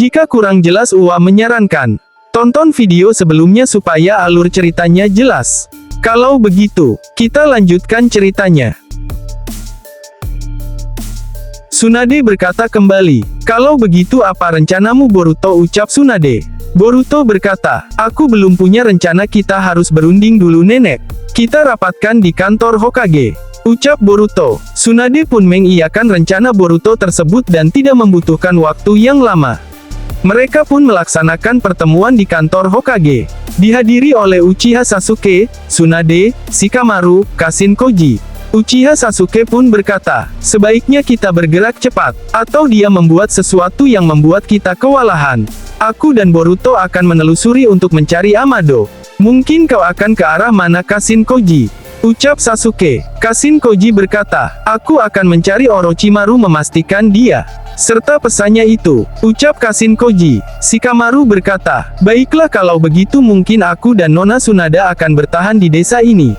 Jika kurang jelas, Uwa menyarankan, tonton video sebelumnya supaya alur ceritanya jelas. Kalau begitu, kita lanjutkan ceritanya. Tsunade berkata kembali, "Kalau begitu apa rencanamu Boruto?" ucap Tsunade. Boruto berkata, "Aku belum punya rencana, kita harus berunding dulu nenek. Kita rapatkan di kantor Hokage," ucap Boruto. Tsunade pun mengiyakan rencana Boruto tersebut dan tidak membutuhkan waktu yang lama. Mereka pun melaksanakan pertemuan di kantor Hokage. Dihadiri oleh Uchiha Sasuke, Tsunade, Shikamaru, Kashin Koji. Uchiha Sasuke pun berkata, "Sebaiknya kita bergerak cepat, atau dia membuat sesuatu yang membuat kita kewalahan. Aku dan Boruto akan menelusuri untuk mencari Amado. Mungkin kau akan ke arah mana Kashin Koji?" ucap Sasuke. Kashin Koji berkata, "Aku akan mencari Orochimaru, memastikan dia serta pesannya itu," ucap Kashin Koji. Shikamaru berkata, "Baiklah, kalau begitu mungkin aku dan Nona Tsunade akan bertahan di desa ini.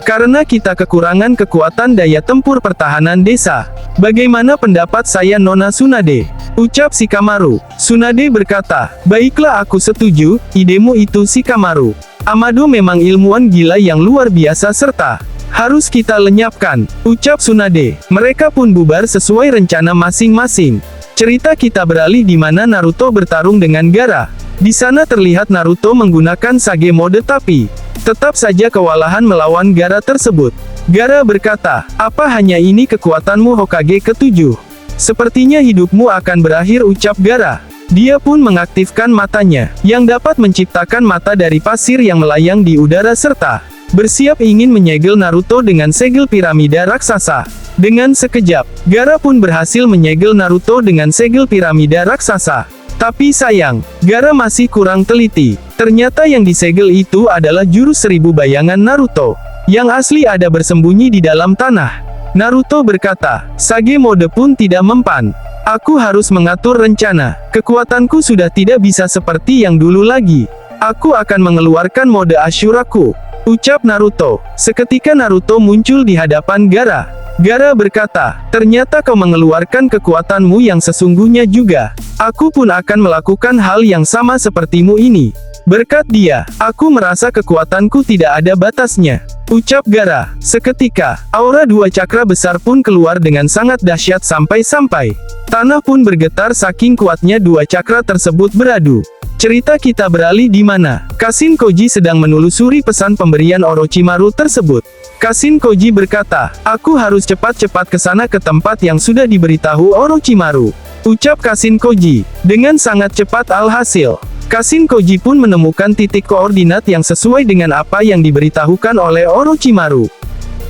Karena kita kekurangan kekuatan daya tempur pertahanan desa. Bagaimana pendapat saya Nona Tsunade?" ucap Shikamaru. Tsunade berkata, "Baiklah, aku setuju, idemu itu Shikamaru. Amado memang ilmuwan gila yang luar biasa serta harus kita lenyapkan," ucap Tsunade. Mereka pun bubar sesuai rencana masing-masing. Cerita kita beralih di mana Naruto bertarung dengan Gaara. Di sana terlihat Naruto menggunakan Sage mode, tapi tetap saja kewalahan melawan Gaara tersebut. Gaara berkata, "Apa hanya ini kekuatanmu Hokage ke-7? Sepertinya hidupmu akan berakhir," ucap Gaara. Dia pun mengaktifkan matanya, yang dapat menciptakan mata dari pasir yang melayang di udara serta bersiap ingin menyegel Naruto dengan segel piramida raksasa. Dengan sekejap, Gaara pun berhasil menyegel Naruto dengan segel piramida raksasa. Tapi sayang, Gaara masih kurang teliti. Ternyata yang disegel itu adalah jurus 1000 bayangan Naruto. Yang asli ada bersembunyi di dalam tanah. Naruto berkata, "Sage mode pun tidak mempan. Aku harus mengatur rencana. Kekuatanku sudah tidak bisa seperti yang dulu lagi. Aku akan mengeluarkan mode Ashuraku," ucap Naruto. Seketika Naruto muncul di hadapan Gaara. Gaara berkata, "Ternyata kau mengeluarkan kekuatanmu yang sesungguhnya juga. Aku pun akan melakukan hal yang sama sepertimu ini. Berkat dia, aku merasa kekuatanku tidak ada batasnya," ucap Gaara. Seketika, aura dua cakra besar pun keluar dengan sangat dahsyat sampai-sampai tanah pun bergetar saking kuatnya dua cakra tersebut beradu. Cerita kita beralih di mana Kashin Koji sedang menelusuri pesan pemberian Orochimaru tersebut. Kashin Koji berkata, "Aku harus cepat-cepat ke sana, ke tempat yang sudah diberitahu Orochimaru," ucap Kashin Koji. Dengan sangat cepat alhasil, Kashin Koji pun menemukan titik koordinat yang sesuai dengan apa yang diberitahukan oleh Orochimaru.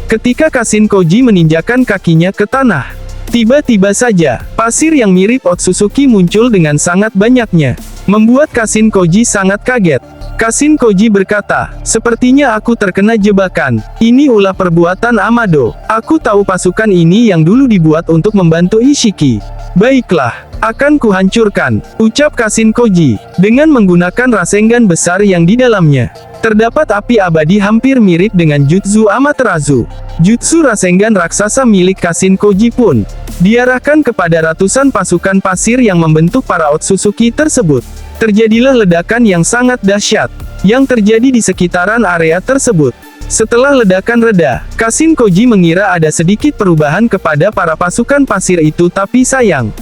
Ketika Kashin Koji menginjakan kakinya ke tanah, tiba-tiba saja, pasir yang mirip Otsutsuki muncul dengan sangat banyaknya, membuat Kashin Koji sangat kaget. Kashin Koji berkata, "Sepertinya aku terkena jebakan. Ini ulah perbuatan Amado. Aku tahu pasukan ini yang dulu dibuat untuk membantu Ishiki. Baiklah, akan kuhancurkan," ucap Kashin Koji, dengan menggunakan Rasengan besar yang di dalamnya terdapat api abadi hampir mirip dengan Jutsu Amaterasu. Jutsu Rasengan raksasa milik Kashin Koji pun diarahkan kepada ratusan pasukan pasir yang membentuk para Otsutsuki tersebut. Terjadilah ledakan yang sangat dahsyat yang terjadi di sekitaran area tersebut. Setelah ledakan reda, Kashin Koji mengira ada sedikit perubahan kepada para pasukan pasir itu, tapi sayang,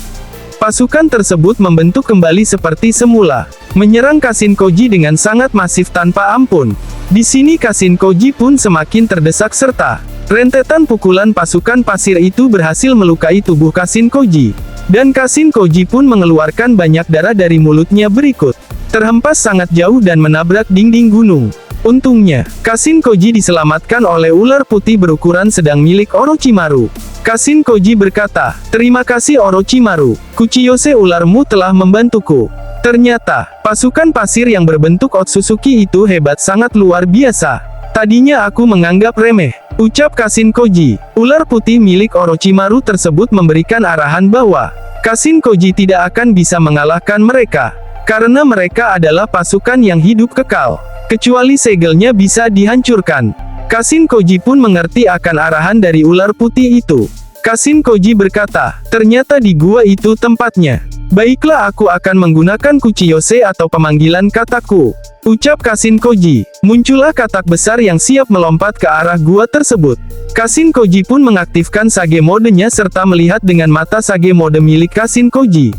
pasukan tersebut membentuk kembali seperti semula, menyerang Kashin Koji dengan sangat masif tanpa ampun. Di sini Kashin Koji pun semakin terdesak serta rentetan pukulan pasukan pasir itu berhasil melukai tubuh Kashin Koji. Dan Kashin Koji pun mengeluarkan banyak darah dari mulutnya berikut terhempas sangat jauh dan menabrak dinding gunung. Untungnya, Kashin Koji diselamatkan oleh ular putih berukuran sedang milik Orochimaru. Kashin Koji berkata, "Terima kasih Orochimaru, Kuchiyose ularmu telah membantuku." Ternyata, pasukan pasir yang berbentuk Otsutsuki itu hebat, sangat luar biasa. Tadinya aku menganggap remeh, ucap Kashin Koji. Ular putih milik Orochimaru tersebut memberikan arahan bahwa Kashin Koji tidak akan bisa mengalahkan mereka, karena mereka adalah pasukan yang hidup kekal, kecuali segelnya bisa dihancurkan. Kashin Koji pun mengerti akan arahan dari ular putih itu. Kashin Koji berkata, ternyata di gua itu tempatnya. Baiklah, aku akan menggunakan Kuchiyose atau pemanggilan kataku. Ucap Kashin Koji. Muncullah katak besar yang siap melompat ke arah gua tersebut. Kashin Koji pun mengaktifkan Sage Mode-nya serta melihat dengan mata Sage Mode milik Kashin Koji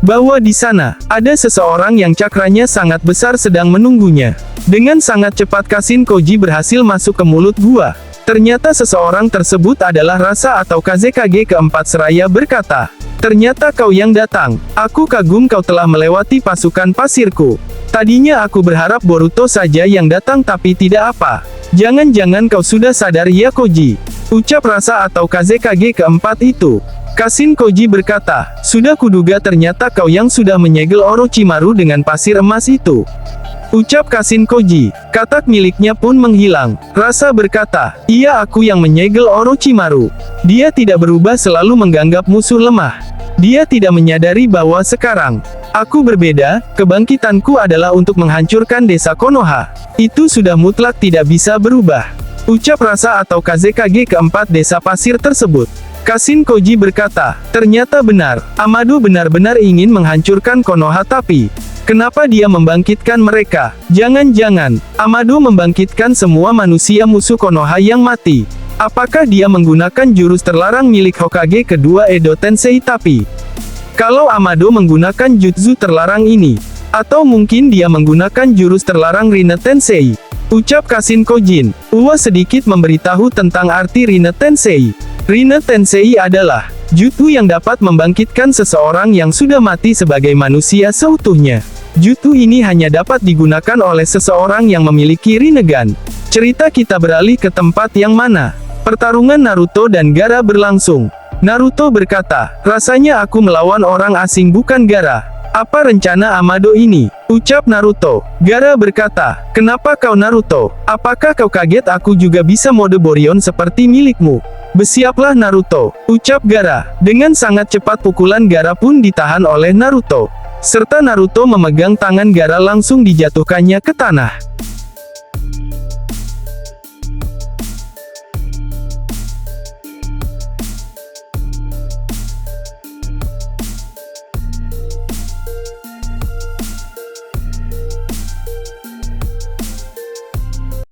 bahwa di sana ada seseorang yang cakranya sangat besar sedang menunggunya. Dengan sangat cepat Kashin Koji berhasil masuk ke mulut gua. Ternyata seseorang tersebut adalah Rasa atau Kazekage keempat seraya berkata, ternyata kau yang datang. Aku kagum kau telah melewati pasukan pasirku. Tadinya aku berharap Boruto saja yang datang tapi tidak apa. Jangan-jangan kau sudah sadar ya Koji. Ucap Rasa atau Kazekage keempat itu. Kashin Koji berkata, sudah kuduga ternyata kau yang sudah menyegel Orochimaru dengan pasir emas itu. Ucap Kashin Koji. Katak miliknya pun menghilang. Rasa berkata, iya aku yang menyegel Orochimaru. Dia tidak berubah selalu menganggap musuh lemah. Dia tidak menyadari bahwa sekarang, aku berbeda, kebangkitanku adalah untuk menghancurkan desa Konoha. Itu sudah mutlak tidak bisa berubah. Ucap Rasa atau Kazekage keempat desa pasir tersebut. Kashin Koji berkata, ternyata benar, Amado benar-benar ingin menghancurkan Konoha tapi, kenapa dia membangkitkan mereka? Jangan-jangan, Amado membangkitkan semua manusia musuh Konoha yang mati. Apakah dia menggunakan jurus terlarang milik Hokage kedua Edo Tensei tapi, kalau Amado menggunakan jutsu terlarang ini, atau mungkin dia menggunakan jurus terlarang Rinne Tensei. Ucap Kashin Koji. Uwa sedikit memberitahu tentang arti Rinne Tensei. Rinne Tensei adalah jutsu yang dapat membangkitkan seseorang yang sudah mati sebagai manusia seutuhnya. Jutsu ini hanya dapat digunakan oleh seseorang yang memiliki Rinnegan. Cerita kita beralih ke tempat yang mana pertarungan Naruto dan Gaara berlangsung. Naruto berkata, rasanya aku melawan orang asing bukan Gaara. Apa rencana Amado ini? Ucap Naruto. Gaara berkata, kenapa kau Naruto? Apakah kau kaget aku juga bisa mode Borion seperti milikmu? Bersiaplah Naruto. Ucap Gaara. Dengan sangat cepat pukulan Gaara pun ditahan oleh Naruto. Serta Naruto memegang tangan Gaara langsung dijatuhkannya ke tanah.